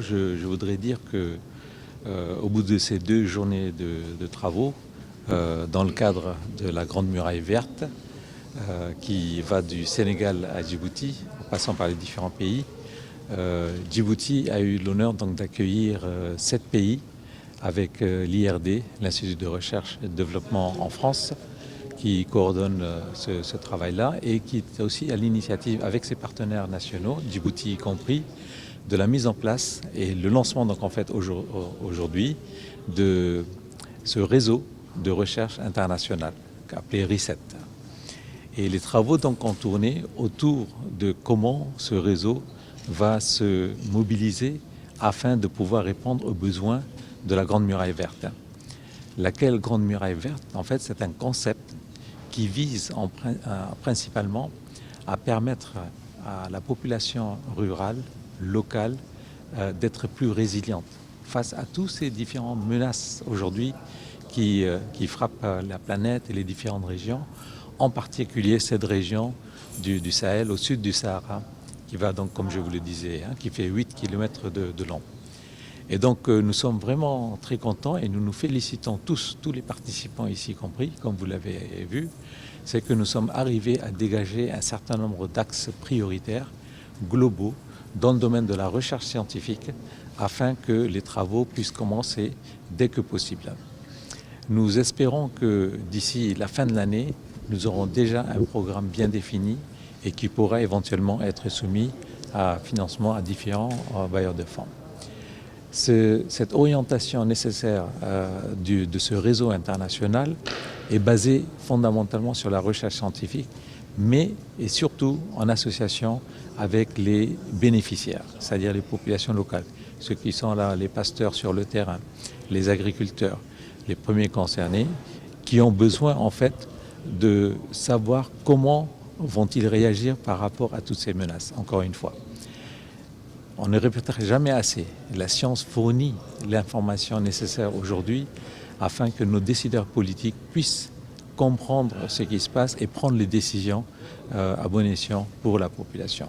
Je voudrais dire que au bout de ces 2 journées de travaux, dans le cadre de la Grande Muraille Verte, qui va du Sénégal à Djibouti, en passant par les différents pays, Djibouti a eu l'honneur donc d'accueillir 7 pays avec l'IRD, l'Institut de recherche et de développement en France, qui coordonne ce travail-là et qui est aussi à l'initiative avec ses partenaires nationaux, Djibouti y compris, de la mise en place et le lancement donc en fait aujourd'hui de ce réseau de recherche internationale appelé RISET. Et les travaux donc ont tourné autour de comment ce réseau va se mobiliser afin de pouvoir répondre aux besoins de la Grande Muraille Verte. Laquelle Grande Muraille Verte, en fait, c'est un concept qui vise principalement à permettre à la population rurale, locale, d'être plus résiliente face à tous ces différentes menaces aujourd'hui qui frappent la planète et les différentes régions, en particulier cette région du Sahel au sud du Sahara, qui va donc, comme je vous le disais, qui fait 8 km de long. Et donc nous sommes vraiment très contents et nous nous félicitons tous les participants ici compris, comme vous l'avez vu, c'est que nous sommes arrivés à dégager un certain nombre d'axes prioritaires, globaux, dans le domaine de la recherche scientifique, afin que les travaux puissent commencer dès que possible. Nous espérons que d'ici la fin de l'année, nous aurons déjà un programme bien défini et qui pourra éventuellement être soumis à financement à différents bailleurs de fonds. Cette orientation nécessaire de ce réseau international est basée fondamentalement sur la recherche scientifique, mais et surtout en association avec les bénéficiaires, c'est-à-dire les populations locales, ceux qui sont là, les pasteurs sur le terrain, les agriculteurs, les premiers concernés, qui ont besoin en fait de savoir comment vont-ils réagir par rapport à toutes ces menaces, encore une fois. On ne répétera jamais assez. La science fournit l'information nécessaire aujourd'hui afin que nos décideurs politiques puissent comprendre ce qui se passe et prendre les décisions à bon escient pour la population.